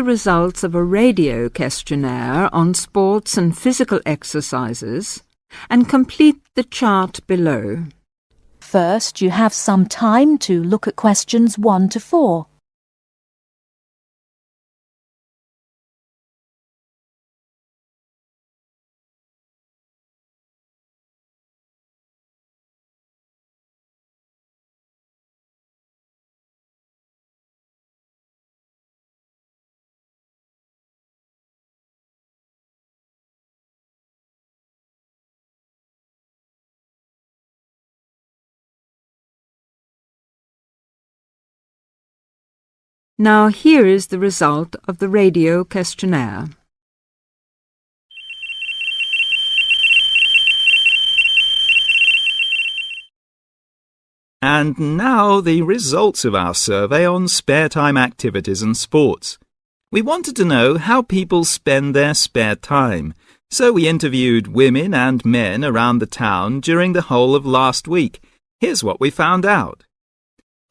the results of a radio questionnaire on sports and physical exercises and complete the chart below. First, you have some time to look at questions 1 to 4. Now here is the result of the radio questionnaire. And now the results of our survey on spare time activities and sports. We wanted to know how people spend their spare time, so we interviewed women and men around the town during the whole of last week. Here's what we found out.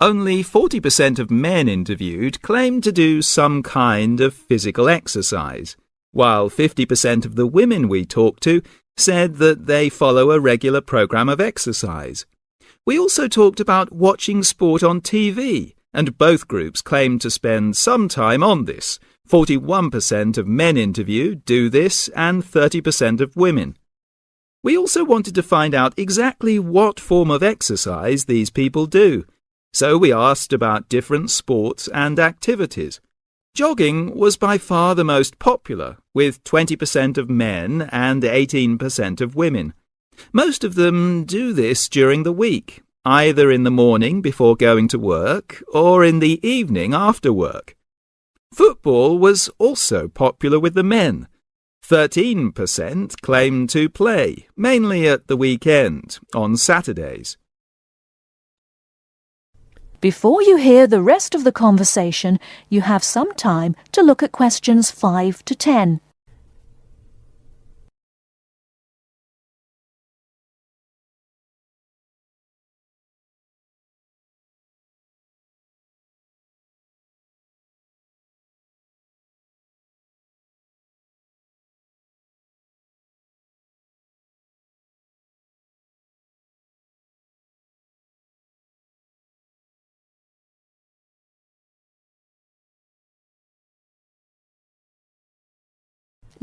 Only 40% of men interviewed claimed to do some kind of physical exercise, while 50% of the women we talked to said that they follow a regular program of exercise. We also talked about watching sport on TV, and both groups claimed to spend some time on this. 41% of men interviewed do this and 30% of women. We also wanted to find out exactly what form of exercise these people do. So we asked about different sports and activities. Jogging was by far the most popular, with 20% of men and 18% of women. Most of them do this during the week, either in the morning before going to work or in the evening after work. Football was also popular with the men. 13% claimed to play, mainly at the weekend, on Saturdays. Before you hear the rest of the conversation, you have some time to look at questions 5 to 10.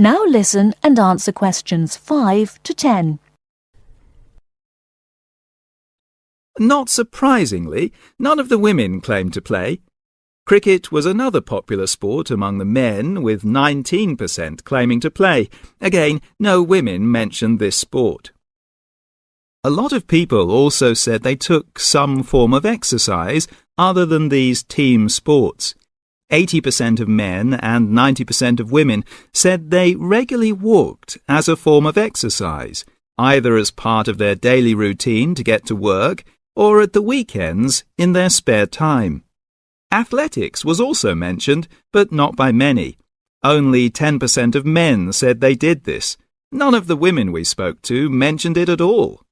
Now listen and answer questions 5 to 10. Not surprisingly, none of the women claimed to play. Cricket was another popular sport among the men, with 19% claiming to play. Again, no women mentioned this sport. A lot of people also said they took some form of exercise other than these team sports. 80% of men and 90% of women said they regularly walked as a form of exercise, either as part of their daily routine to get to work or at the weekends in their spare time. Athletics was also mentioned, but not by many. Only 10% of men said they did this. None of the women we spoke to mentioned it at all.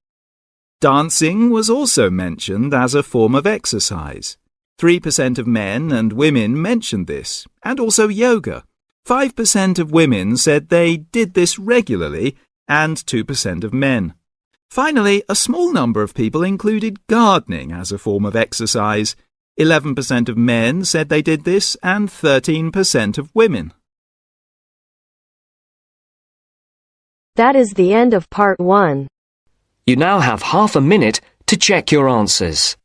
Dancing was also mentioned as a form of exercise. 3% of men and women mentioned this, and also yoga. 5% of women said they did this regularly, and 2% of men. Finally, a small number of people included gardening as a form of exercise. 11% of men said they did this, and 13% of women. That is the end of part 1. You now have half a minute to check your answers.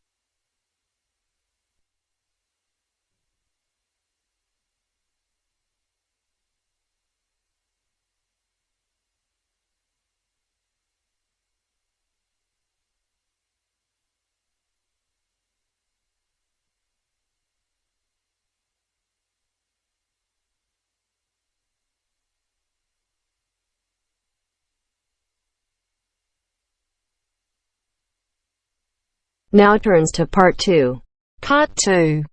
Now turns to part 2. Part 2.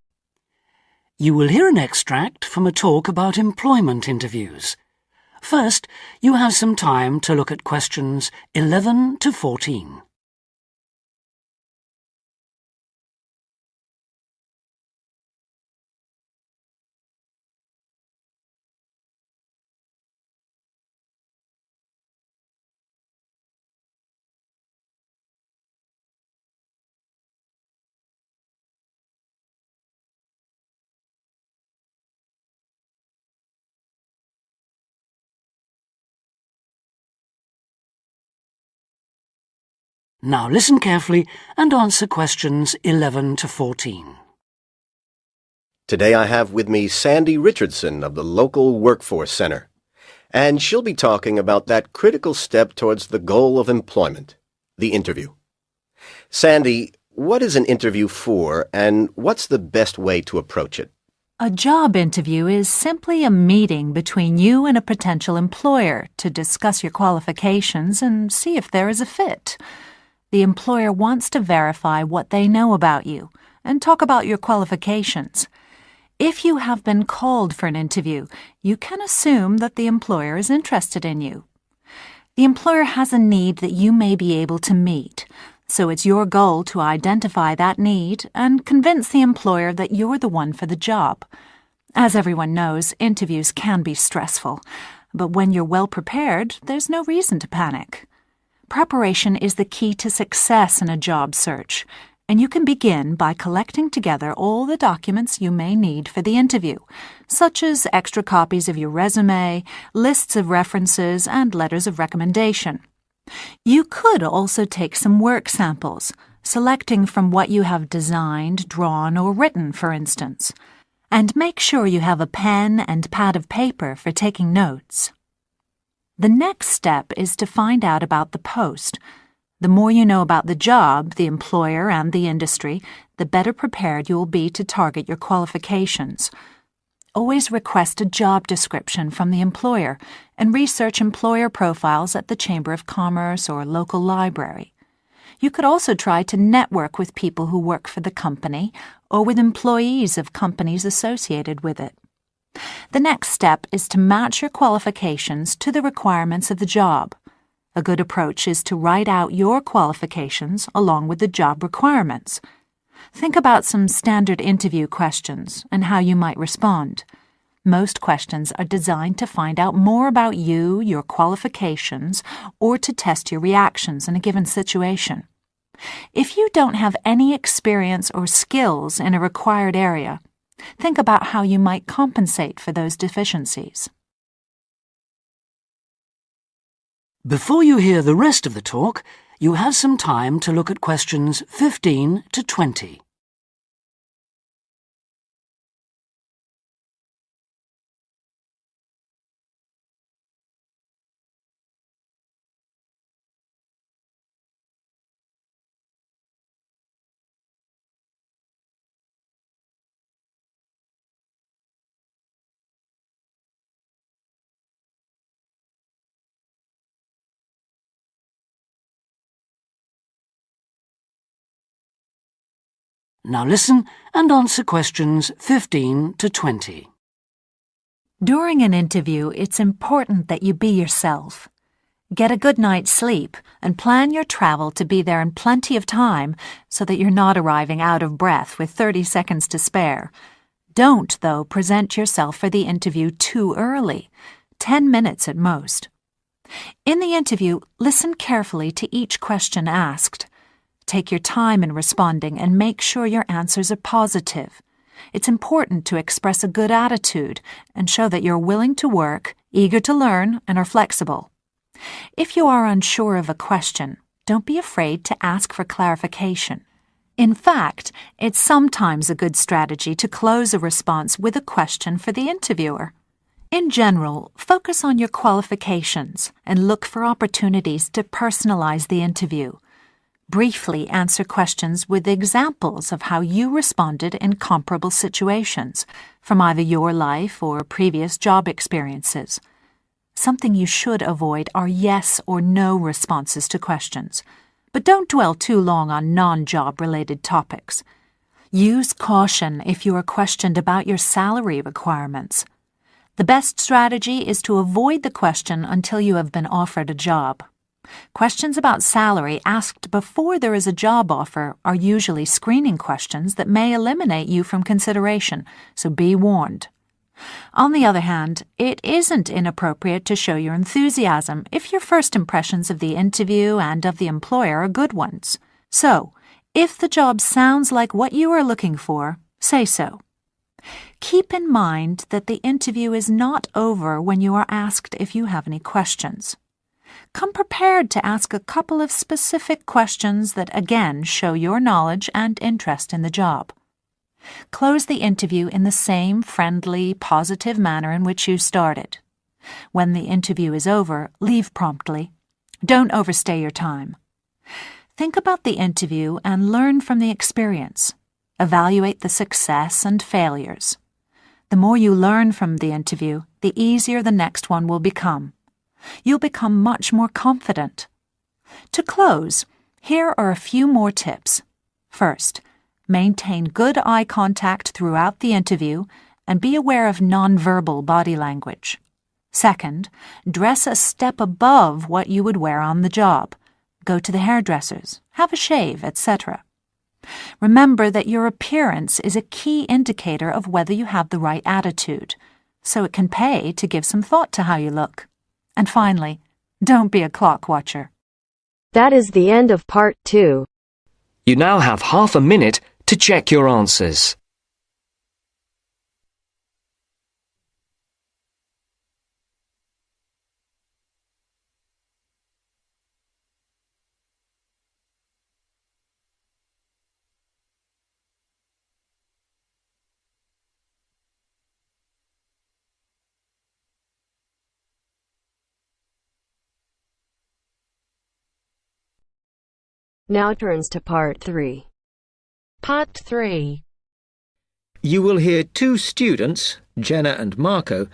You will hear an extract from a talk about employment interviews. First, you have some time to look at questions 11 to 14. Now listen carefully and answer questions 11 to 14. Today I have with me Sandy Richardson of the local Workforce Center, and she'll be talking about that critical step towards the goal of employment, the interview. Sandy, what is an interview for, and what's the best way to approach it? A job interview is simply a meeting between you and a potential employer to discuss your qualifications and see if there is a fit. The employer wants to verify what they know about you and talk about your qualifications. If you have been called for an interview, you can assume that the employer is interested in you. The employer has a need that you may be able to meet, so it's your goal to identify that need and convince the employer that you're the one for the job. As everyone knows, interviews can be stressful, but when you're well prepared, there's no reason to panic. Preparation is the key to success in a job search, and you can begin by collecting together all the documents you may need for the interview, such as extra copies of your resume, lists of references, and letters of recommendation. You could also take some work samples, selecting from what you have designed, drawn, or written, for instance. And make sure you have a pen and pad of paper for taking notes. The next step is to find out about the post. The more you know about the job, the employer, and the industry, the better prepared you will be to target your qualifications. Always request a job description from the employer and research employer profiles at the Chamber of Commerce or local library. You could also try to network with people who work for the company or with employees of companies associated with it. The next step is to match your qualifications to the requirements of the job. A good approach is to write out your qualifications along with the job requirements. Think about some standard interview questions and how you might respond. Most questions are designed to find out more about you, your qualifications, or to test your reactions in a given situation. If you don't have any experience or skills in a required area, think about how you might compensate for those deficiencies. Before you hear the rest of the talk, you have some time to look at questions 15 to 20. Now listen and answer questions 15 to 20. During an interview, it's important that you be yourself. Get a good night's sleep and plan your travel to be there in plenty of time so that you're not arriving out of breath with 30 seconds to spare. Don't, though, present yourself for the interview too early, 10 minutes at most. In the interview, listen carefully to each question asked. Take your time in responding and make sure your answers are positive. It's important to express a good attitude and show that you're willing to work, eager to learn, and are flexible. If you are unsure of a question, don't be afraid to ask for clarification. In fact, it's sometimes a good strategy to close a response with a question for the interviewer. In general, focus on your qualifications and look for opportunities to personalize the interview. Briefly answer questions with examples of how you responded in comparable situations, from either your life or previous job experiences. Something you should avoid are yes or no responses to questions, but don't dwell too long on non-job related topics. Use caution if you are questioned about your salary requirements. The best strategy is to avoid the question until you have been offered a job. Questions about salary asked before there is a job offer are usually screening questions that may eliminate you from consideration, so be warned. On the other hand, it isn't inappropriate to show your enthusiasm if your first impressions of the interview and of the employer are good ones. So, if the job sounds like what you are looking for, say so. Keep in mind that the interview is not over when you are asked if you have any questions. Come prepared to ask a couple of specific questions that again show your knowledge and interest in the job. Close the interview in the same friendly, positive manner in which you started. When the interview is over, leave promptly. Don't overstay your time. Think about the interview and learn from the experience. Evaluate the success and failures. The more you learn from the interview, the easier the next one will become. You'll become much more confident. To close, here are a few more tips. First, maintain good eye contact throughout the interview and be aware of nonverbal body language. Second, dress a step above what you would wear on the job. Go to the hairdressers, have a shave, etc. Remember that your appearance is a key indicator of whether you have the right attitude, so it can pay to give some thought to how you look. And finally, don't be a clock watcher. That is the end of part 2. You now have half a minute to check your answers. Now turns to part 3. Part 3. You will hear two students, Jenna and Marco,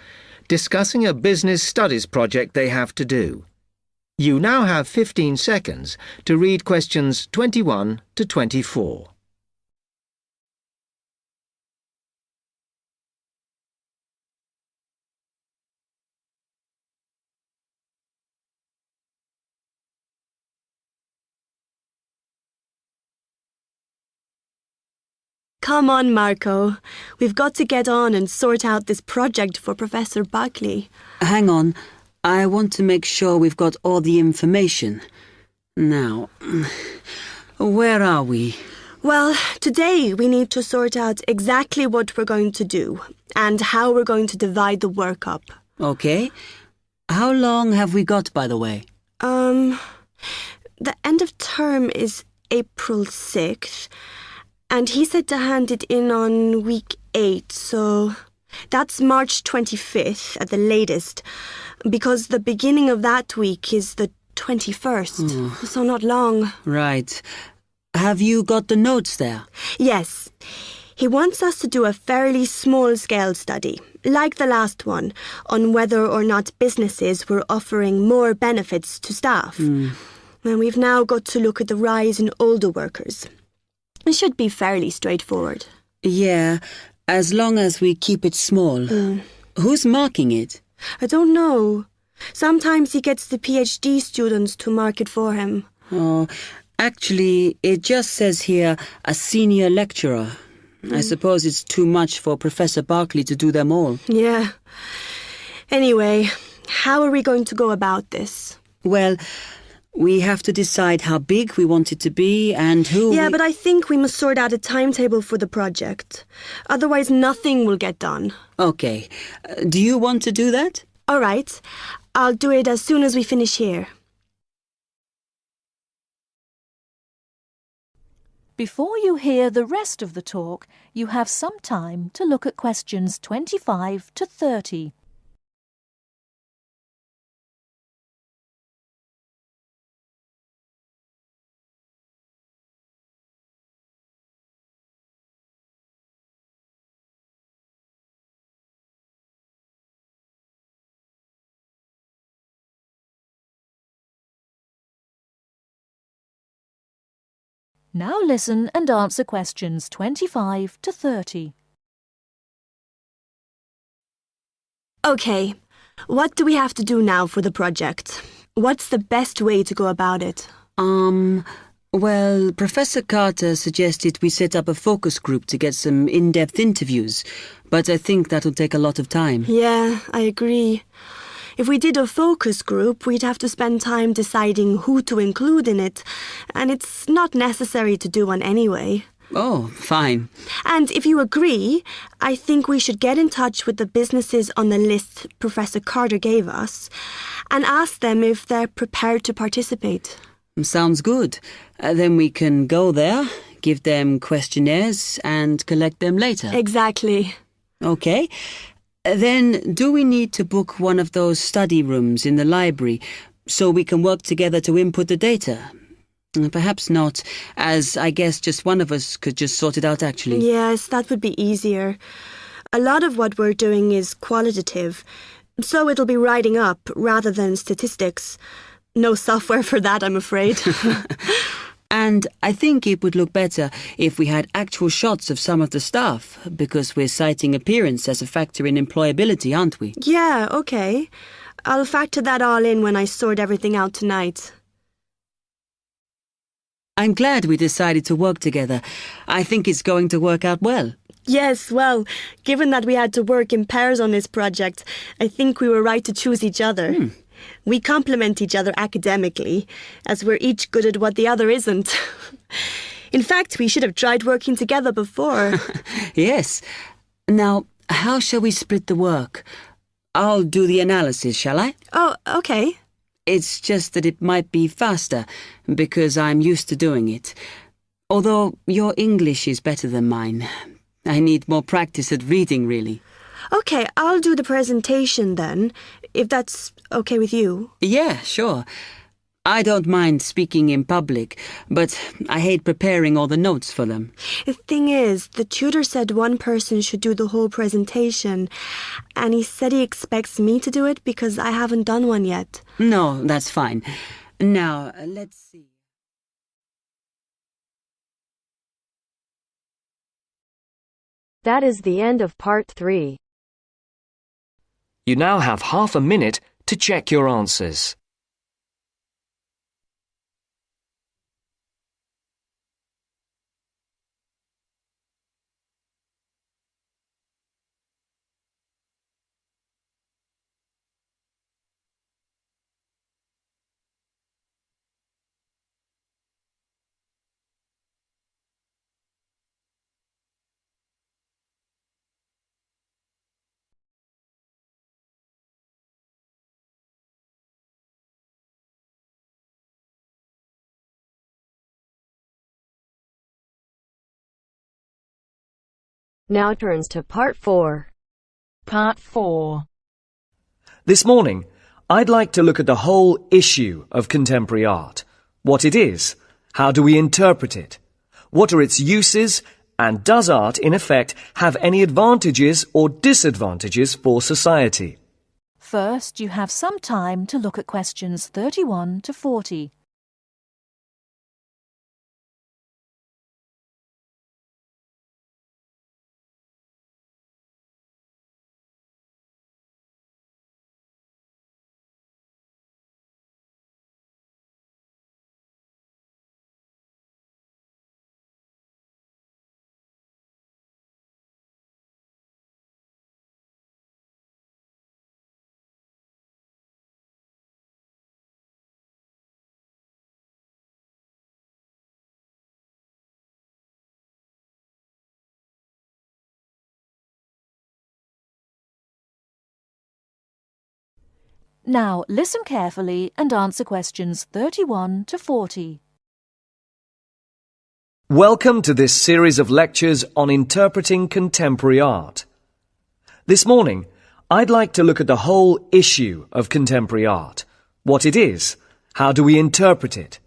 discussing a business studies project they have to do. You now have 15 seconds to read questions 21 to 24. Come on, Marco. We've got to get on and sort out this project for Professor Buckley. Hang on. I want to make sure we've got all the information. Now, where are we? Well, today we need to sort out exactly what we're going to do and how we're going to divide the work up. Okay. How long have we got, by the way? The end of term is April 6th. And he said to hand it in on week 8, so that's March 25th at the latest, because the beginning of that week is the 21st, so not long. Right. Have you got the notes there? Yes. He wants us to do a fairly small-scale study, like the last one, on whether or not businesses were offering more benefits to staff. And we've now got to look at the rise in older workers. It should be fairly straightforward. Yeah, as long as we keep it small. Who's marking it? I don't know. Sometimes he gets the PhD students to mark it for him. Oh, actually, it just says here, a senior lecturer. I suppose it's too much for Professor Barclay to do them all. Yeah. Anyway, how are we going to go about this? Well, we have to decide how big we want it to be and who... Yeah, but I think we must sort out a timetable for the project. Otherwise, nothing will get done. Okay. Do you want to do that? All right. I'll do it as soon as we finish here. Before you hear the rest of the talk, you have some time to look at questions 25 to 30. Now listen and answer questions 25 to 30. Okay, what do we have to do now for the project? What's the best way to go about it? Well, Professor Carter suggested we set up a focus group to get some in-depth interviews, but I think that'll take a lot of time. Yeah, I agree. If we did a focus group, we'd have to spend time deciding who to include in it, and it's not necessary to do one anyway. Oh, fine. And if you agree, I think we should get in touch with the businesses on the list Professor Carter gave us and ask them if they're prepared to participate. Sounds good. Then we can go there, give them questionnaires and collect them later. Exactly. Okay. Then do we need to book one of those study rooms in the library so we can work together to input the data? Perhaps not, as I guess just one of us could just sort it out actually. Yes, that would be easier. A lot of what we're doing is qualitative, so it'll be writing up rather than statistics. No software for that, I'm afraid. And I think it would look better if we had actual shots of some of the staff, because we're citing appearance as a factor in employability, aren't we? Yeah, okay. I'll factor that all in when I sort everything out tonight. I'm glad we decided to work together. I think it's going to work out well. Yes, well, given that we had to work in pairs on this project, I think we were right to choose each other. We complement each other academically, as we're each good at what the other isn't. In fact, we should have tried working together before. Yes. Now, how shall we split the work? I'll do the analysis, shall I? Oh, okay. It's just that it might be faster, because I'm used to doing it. Although your English is better than mine. I need more practice at reading, really. Okay, I'll do the presentation then, if that's okay with you. Yeah, sure. I don't mind speaking in public, but I hate preparing all the notes for them. The thing is, the tutor said one person should do the whole presentation, and he said he expects me to do it because I haven't done one yet. No, that's fine. Now, let's see. That is the end of part 3. You now have half a minute to check your answers. Now turns to part 4. Part 4. This morning, I'd like to look at the whole issue of contemporary art. What it is, how do we interpret it, what are its uses, and does art, in effect, have any advantages or disadvantages for society? First, you have some time to look at questions 31 to 40. Now, listen carefully and answer questions 31 to 40. Welcome to this series of lectures on interpreting contemporary art. This morning, I'd like to look at the whole issue of contemporary art. What it is, how do we interpret it,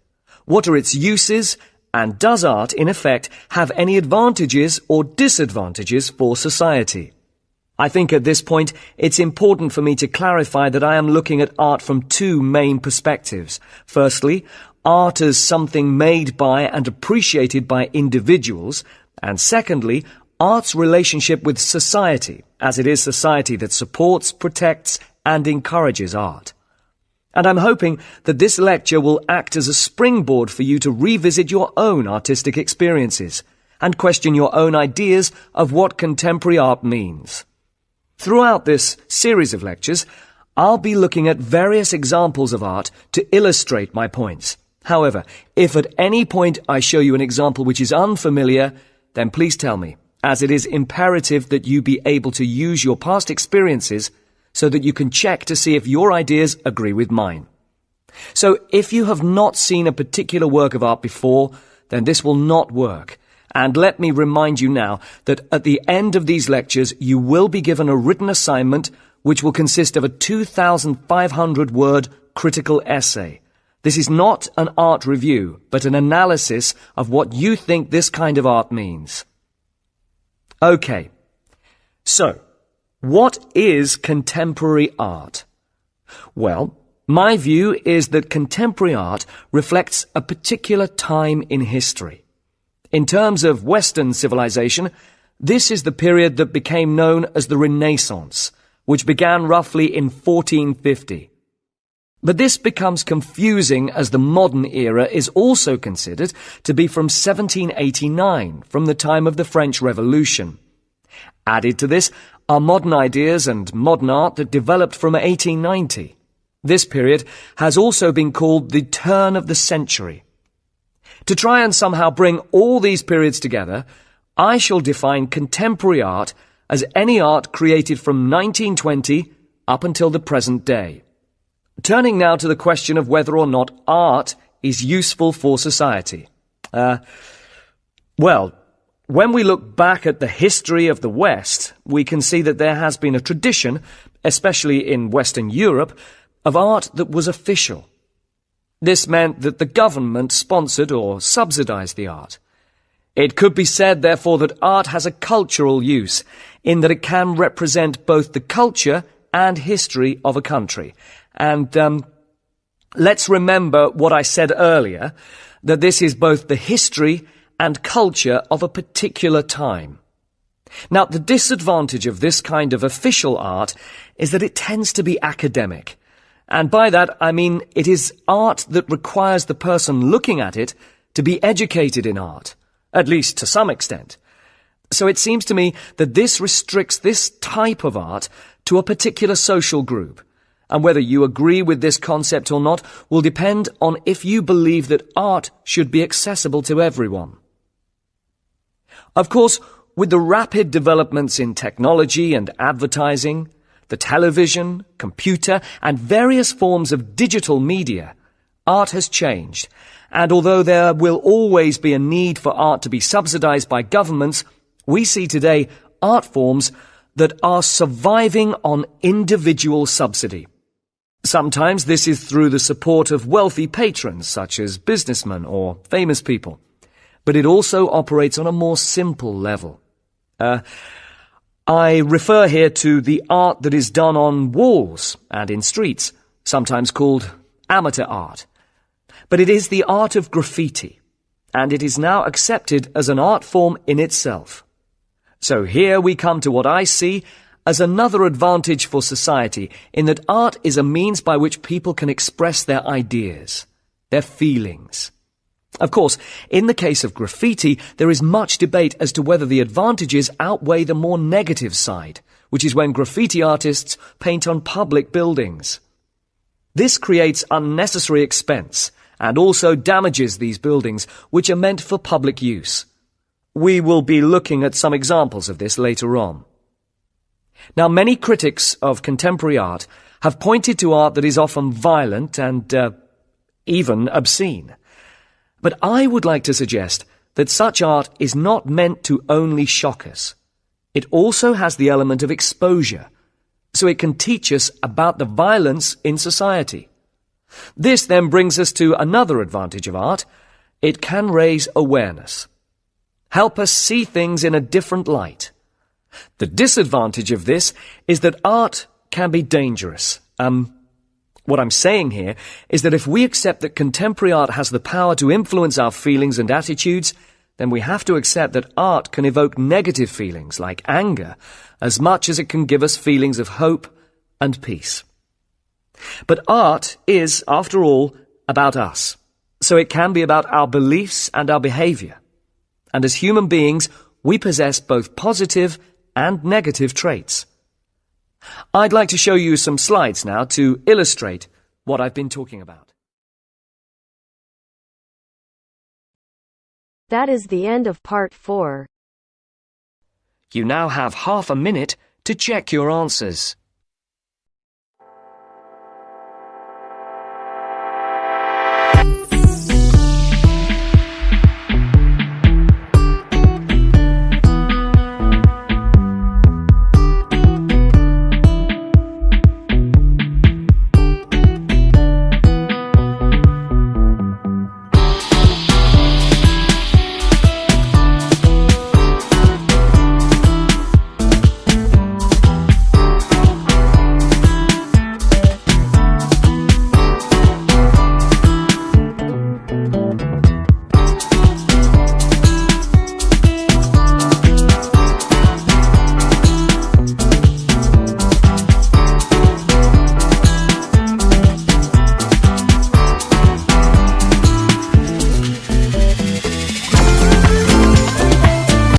what are its uses, and does art, in effect, have any advantages or disadvantages for society? I think at this point it's important for me to clarify that I am looking at art from two main perspectives. Firstly, art as something made by and appreciated by individuals, and secondly, art's relationship with society, as it is society that supports, protects, and encourages art. And I'm hoping that this lecture will act as a springboard for you to revisit your own artistic experiences and question your own ideas of what contemporary art means. Throughout this series of lectures, I'll be looking at various examples of art to illustrate my points. However, if at any point I show you an example which is unfamiliar, then please tell me, as it is imperative that you be able to use your past experiences so that you can check to see if your ideas agree with mine. So if you have not seen a particular work of art before, then this will not work. And let me remind you now that at the end of these lectures you will be given a written assignment which will consist of a 2,500-word critical essay. This is not an art review, but an analysis of what you think this kind of art means. Okay, so what is contemporary art? Well, my view is that contemporary art reflects a particular time in history. In terms of Western civilization, this is the period that became known as the Renaissance, which began roughly in 1450. But this becomes confusing as the modern era is also considered to be from 1789, from the time of the French Revolution. Added to this are modern ideas and modern art that developed from 1890. This period has also been called the turn of the century. To try and somehow bring all these periods together, I shall define contemporary art as any art created from 1920 up until the present day. Turning now to the question of whether or not art is useful for society. Well, when we look back at the history of the West, we can see that there has been a tradition, especially in Western Europe, of art that was official. This meant that the government sponsored or subsidized the art. It could be said, therefore, that art has a cultural use, in that it can represent both the culture and history of a country. And let's remember what I said earlier, that this is both the history and culture of a particular time. Now, the disadvantage of this kind of official art is that it tends to be academic. And by that, I mean it is art that requires the person looking at it to be educated in art, at least to some extent. So it seems to me that this restricts this type of art to a particular social group. And whether you agree with this concept or not will depend on if you believe that art should be accessible to everyone. Of course, with the rapid developments in technology and advertising, the television, computer, and various forms of digital media, art has changed. And although there will always be a need for art to be subsidized by governments, we see today art forms that are surviving on individual subsidy. Sometimes this is through the support of wealthy patrons, such as businessmen or famous people. But it also operates on a more simple level. I refer here to the art that is done on walls and in streets, sometimes called amateur art. But it is the art of graffiti, and it is now accepted as an art form in itself. So here we come to what I see as another advantage for society, in that art is a means by which people can express their ideas, their feelings. Of course, in the case of graffiti, there is much debate as to whether the advantages outweigh the more negative side, which is when graffiti artists paint on public buildings. This creates unnecessary expense and also damages these buildings, which are meant for public use. We will be looking at some examples of this later on. Now, many critics of contemporary art have pointed to art that is often violent and even obscene. But I would like to suggest that such art is not meant to only shock us. It also has the element of exposure, so it can teach us about the violence in society. This then brings us to another advantage of art. It can raise awareness, help us see things in a different light. The disadvantage of this is that art can be dangerous. What I'm saying here is that if we accept that contemporary art has the power to influence our feelings and attitudes, then we have to accept that art can evoke negative feelings like anger as much as it can give us feelings of hope and peace. But art is, after all, about us, so it can be about our beliefs and our behavior. And as human beings, we possess both positive and negative traits. I'd like to show you some slides now to illustrate what I've been talking about. That is the end of part 4. You now have half a minute to check your answers.